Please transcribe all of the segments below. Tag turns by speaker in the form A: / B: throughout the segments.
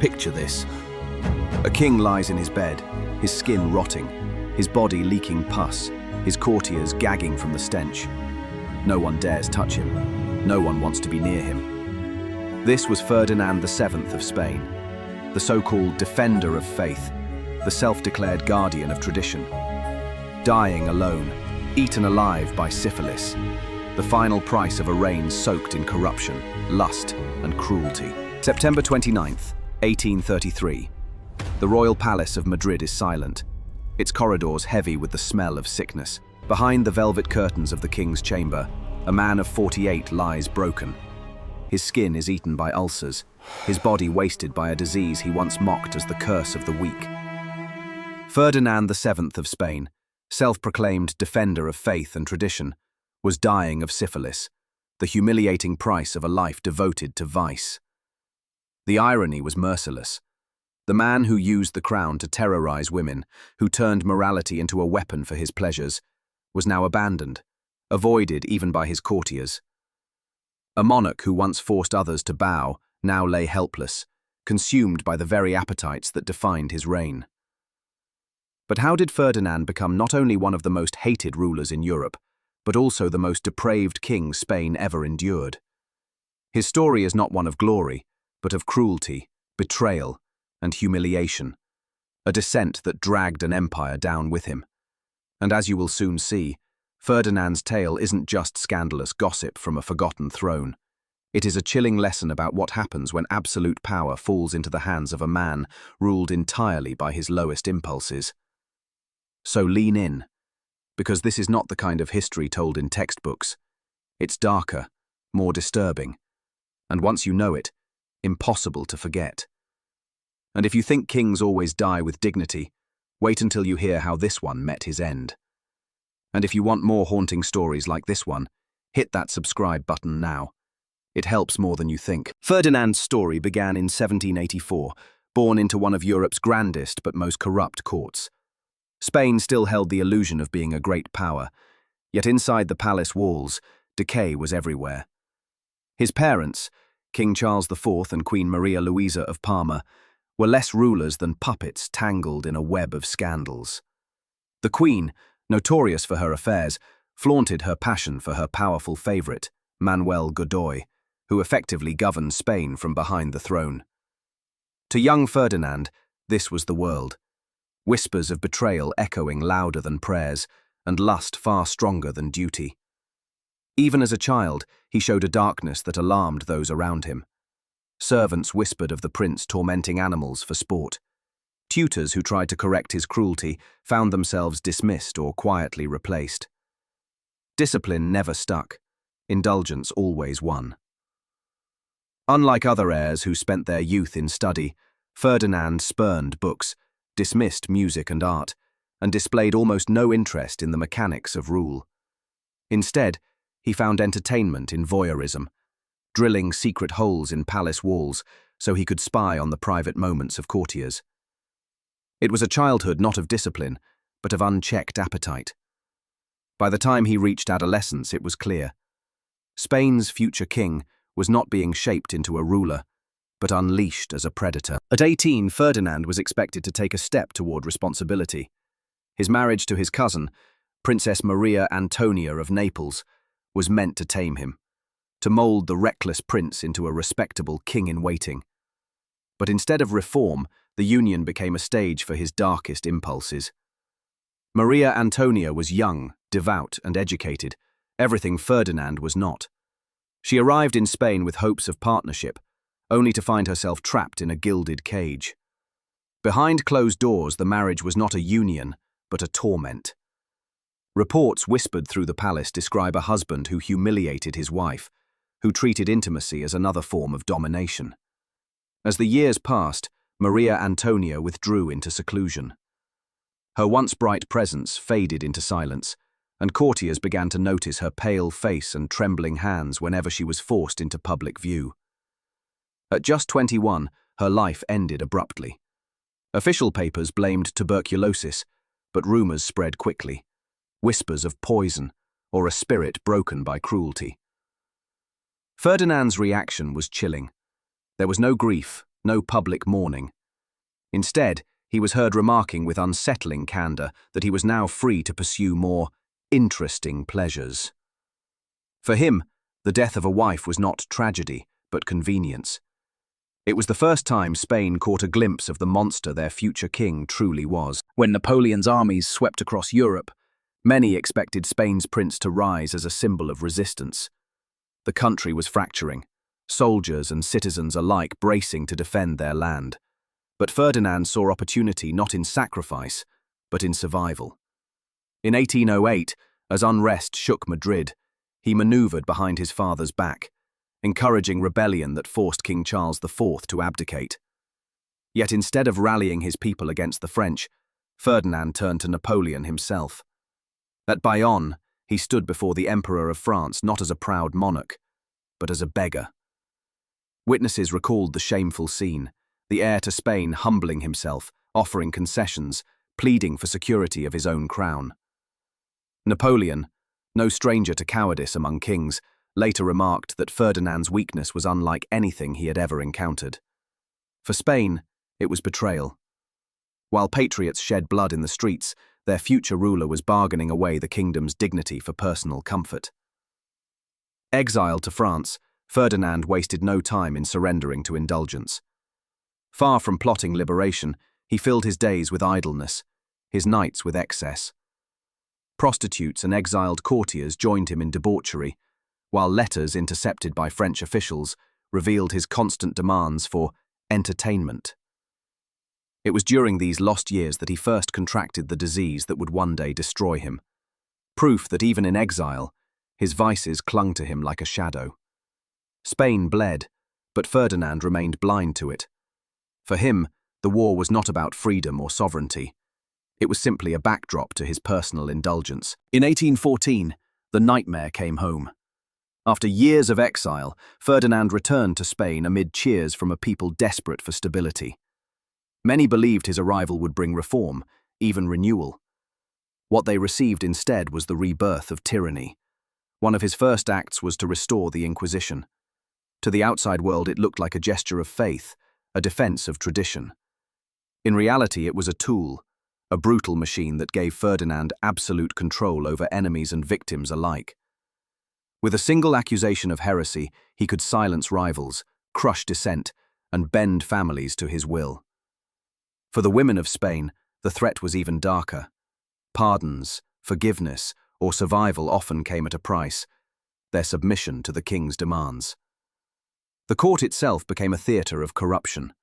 A: Picture this. A king lies in his bed, his skin rotting, his body leaking pus, his courtiers gagging from the stench. No one dares touch him. No one wants to be near him. This was Ferdinand VII of Spain, the so-called defender of faith, the self-declared guardian of tradition. Dying alone, eaten alive by syphilis, the final price of a reign soaked in corruption, lust, and cruelty. September 29th, 1833. The royal palace of Madrid is silent, its corridors heavy with the smell of sickness. Behind the velvet curtains of the king's chamber, a man of 48 lies broken. His skin is eaten by ulcers, his body wasted by a disease he once mocked as the curse of the weak. Ferdinand VII of Spain, self-proclaimed defender of faith and tradition, was dying of syphilis, the humiliating price of a life devoted to vice. The irony was merciless. The man who used the crown to terrorize women, who turned morality into a weapon for his pleasures, was now abandoned, avoided even by his courtiers. A monarch who once forced others to bow now lay helpless, consumed by the very appetites that defined his reign. But how did Ferdinand become not only one of the most hated rulers in Europe, but also the most depraved king Spain ever endured? His story is not one of glory, but of cruelty, betrayal, and humiliation, a descent that dragged an empire down with him. And as you will soon see, Ferdinand's tale isn't just scandalous gossip from a forgotten throne. It is a chilling lesson about what happens when absolute power falls into the hands of a man ruled entirely by his lowest impulses. So lean in, because this is not the kind of history told in textbooks. It's darker, more disturbing, and once you know it, impossible to forget. And if you think kings always die with dignity, wait until you hear how this one met his end. And if you want more haunting stories like this one, hit that subscribe button now. It helps more than you think. Ferdinand's story began in 1784, born into one of Europe's grandest but most corrupt courts. Spain still held the illusion of being a great power, yet inside the palace walls, decay was everywhere. His parents, King Charles IV and Queen Maria Louisa of Parma, were less rulers than puppets tangled in a web of scandals. The Queen, notorious for her affairs, flaunted her passion for her powerful favourite, Manuel Godoy, who effectively governed Spain from behind the throne. To young Ferdinand, this was the world. Whispers of betrayal echoing louder than prayers, and lust far stronger than duty. Even as a child, he showed a darkness that alarmed those around him. Servants whispered of the prince tormenting animals for sport. Tutors who tried to correct his cruelty found themselves dismissed or quietly replaced. Discipline never stuck. Indulgence always won. Unlike other heirs who spent their youth in study, Ferdinand spurned books, dismissed music and art, and displayed almost no interest in the mechanics of rule. Instead, he found entertainment in voyeurism, drilling secret holes in palace walls so he could spy on the private moments of courtiers. It was a childhood not of discipline, but of unchecked appetite. By the time he reached adolescence, it was clear. Spain's future king was not being shaped into a ruler, but unleashed as a predator. At 18, Ferdinand was expected to take a step toward responsibility. His marriage to his cousin, Princess Maria Antonia of Naples, was meant to tame him, to mold the reckless prince into a respectable king-in-waiting. But instead of reform, the union became a stage for his darkest impulses. Maria Antonia was young, devout, and educated, everything Ferdinand was not. She arrived in Spain with hopes of partnership, only to find herself trapped in a gilded cage. Behind closed doors, the marriage was not a union, but a torment. Reports whispered through the palace describe a husband who humiliated his wife, who treated intimacy as another form of domination. As the years passed, Maria Antonia withdrew into seclusion. Her once bright presence faded into silence, and courtiers began to notice her pale face and trembling hands whenever she was forced into public view. At just 21, her life ended abruptly. Official papers blamed tuberculosis, but rumors spread quickly. Whispers of poison, or a spirit broken by cruelty. Ferdinand's reaction was chilling. There was no grief, no public mourning. Instead, he was heard remarking with unsettling candor that he was now free to pursue more interesting pleasures. For him, the death of a wife was not tragedy, but convenience. It was the first time Spain caught a glimpse of the monster their future king truly was. When Napoleon's armies swept across Europe, many expected Spain's prince to rise as a symbol of resistance. The country was fracturing, soldiers and citizens alike bracing to defend their land. But Ferdinand saw opportunity not in sacrifice, but in survival. In 1808, as unrest shook Madrid, he maneuvered behind his father's back, encouraging rebellion that forced King Charles IV to abdicate. Yet instead of rallying his people against the French, Ferdinand turned to Napoleon himself. At Bayonne, he stood before the Emperor of France not as a proud monarch, but as a beggar. Witnesses recalled the shameful scene, the heir to Spain humbling himself, offering concessions, pleading for security of his own crown. Napoleon, no stranger to cowardice among kings, later remarked that Ferdinand's weakness was unlike anything he had ever encountered. For Spain, it was betrayal. While patriots shed blood in the streets, their future ruler was bargaining away the kingdom's dignity for personal comfort. Exiled to France, Ferdinand wasted no time in surrendering to indulgence. Far from plotting liberation, he filled his days with idleness, his nights with excess. Prostitutes and exiled courtiers joined him in debauchery, while letters intercepted by French officials revealed his constant demands for entertainment. It was during these lost years that he first contracted the disease that would one day destroy him. Proof that even in exile, his vices clung to him like a shadow. Spain bled, but Ferdinand remained blind to it. For him, the war was not about freedom or sovereignty. It was simply a backdrop to his personal indulgence. In 1814, the nightmare came home. After years of exile, Ferdinand returned to Spain amid cheers from a people desperate for stability. Many believed his arrival would bring reform, even renewal. What they received instead was the rebirth of tyranny. One of his first acts was to restore the Inquisition. To the outside world, it looked like a gesture of faith, a defense of tradition. In reality, it was a tool, a brutal machine that gave Ferdinand absolute control over enemies and victims alike. With a single accusation of heresy, he could silence rivals, crush dissent, and bend families to his will. For the women of Spain, the threat was even darker. Pardons, forgiveness, or survival often came at a price, their submission to the king's demands. The court itself became a theatre of corruption.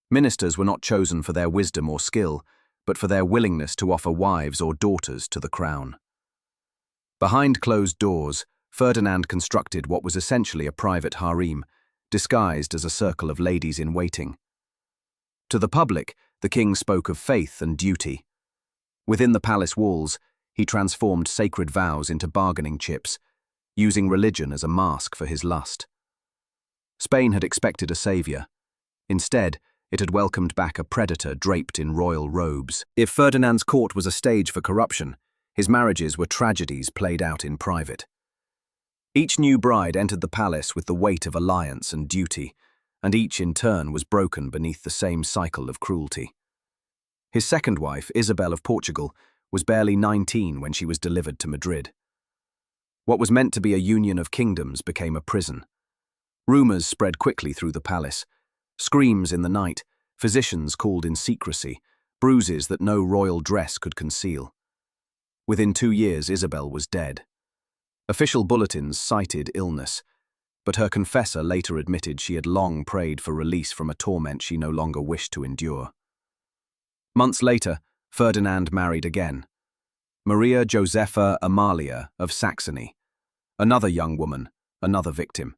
A: Ministers were not chosen for their wisdom or skill, but for their willingness to offer wives or daughters to the crown. Behind closed doors, Ferdinand constructed what was essentially a private harem, disguised as a circle of ladies-in-waiting. To the public, the king spoke of faith and duty. Within the palace walls, he transformed sacred vows into bargaining chips, using religion as a mask for his lust. Spain had expected a savior. Instead, it had welcomed back a predator draped in royal robes. If Ferdinand's court was a stage for corruption, his marriages were tragedies played out in private. Each new bride entered the palace with the weight of alliance and duty, and each in turn was broken beneath the same cycle of cruelty. His second wife, Isabel of Portugal, was barely 19 when she was delivered to Madrid. What was meant to be a union of kingdoms became a prison. Rumors spread quickly through the palace. Screams in the night, physicians called in secrecy, bruises that no royal dress could conceal. Within 2 years, Isabel was dead. Official bulletins cited illness, but her confessor later admitted she had long prayed for release from a torment she no longer wished to endure. Months later, Ferdinand married again. Maria Josepha Amalia of Saxony. Another young woman, another victim.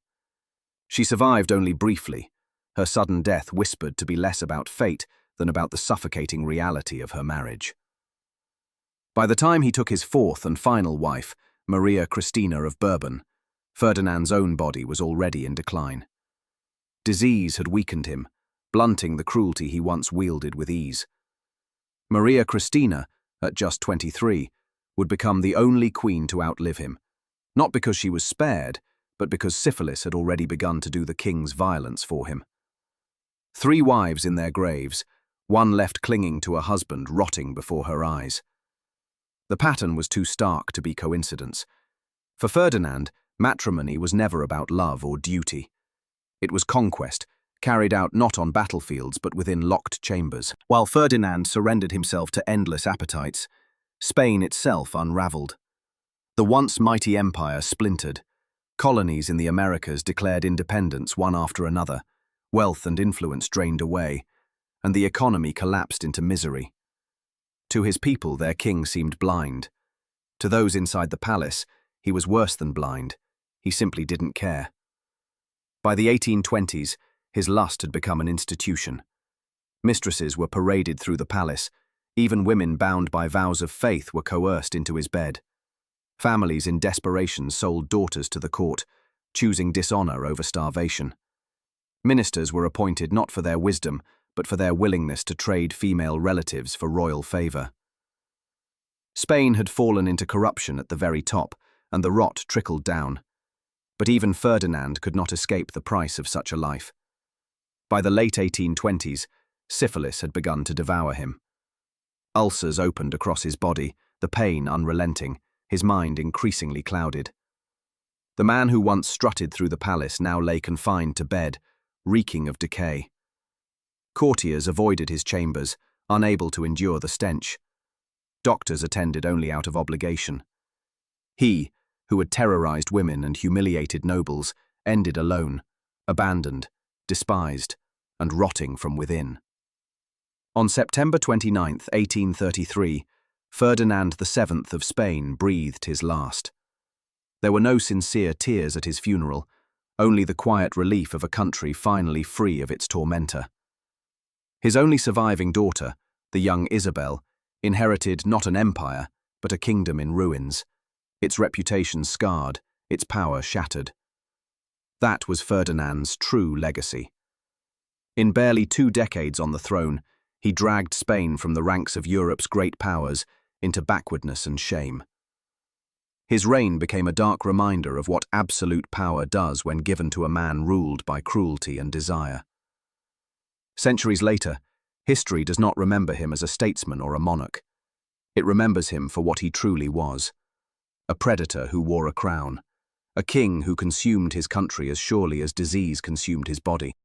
A: She survived only briefly. Her sudden death whispered to be less about fate than about the suffocating reality of her marriage. By the time he took his fourth and final wife, Maria Cristina of Bourbon, Ferdinand's own body was already in decline. Disease had weakened him, blunting the cruelty he once wielded with ease. Maria Cristina, at just 23, would become the only queen to outlive him, not because she was spared, but because syphilis had already begun to do the king's violence for him. 3 wives in their graves, one left clinging to a husband rotting before her eyes. The pattern was too stark to be coincidence. For Ferdinand, matrimony was never about love or duty. It was conquest, carried out not on battlefields but within locked chambers. While Ferdinand surrendered himself to endless appetites, Spain itself unraveled. The once mighty empire splintered. Colonies in the Americas declared independence one after another. Wealth and influence drained away, and the economy collapsed into misery. To his people, their king seemed blind. To those inside the palace, he was worse than blind. He simply didn't care. By the 1820s, his lust had become an institution. Mistresses were paraded through the palace. Even women bound by vows of faith were coerced into his bed. Families in desperation sold daughters to the court, choosing dishonor over starvation. Ministers were appointed not for their wisdom, but for their willingness to trade female relatives for royal favor. Spain had fallen into corruption at the very top, and the rot trickled down. But even Ferdinand could not escape the price of such a life. By the late 1820s, syphilis had begun to devour him. Ulcers opened across his body, the pain unrelenting, his mind increasingly clouded. The man who once strutted through the palace now lay confined to bed, reeking of decay. Courtiers avoided his chambers, unable to endure the stench. Doctors attended only out of obligation. He, who had terrorized women and humiliated nobles, ended alone, abandoned, despised, and rotting from within. On September 29, 1833, Ferdinand VII of Spain breathed his last. There were no sincere tears at his funeral, only the quiet relief of a country finally free of its tormentor. His only surviving daughter, the young Isabel, inherited not an empire, but a kingdom in ruins, its reputation scarred, its power shattered. That was Ferdinand's true legacy. In barely 2 decades on the throne, he dragged Spain from the ranks of Europe's great powers into backwardness and shame. His reign became a dark reminder of what absolute power does when given to a man ruled by cruelty and desire. Centuries later, history does not remember him as a statesman or a monarch. It remembers him for what he truly was: a predator who wore a crown, a king who consumed his country as surely as disease consumed his body.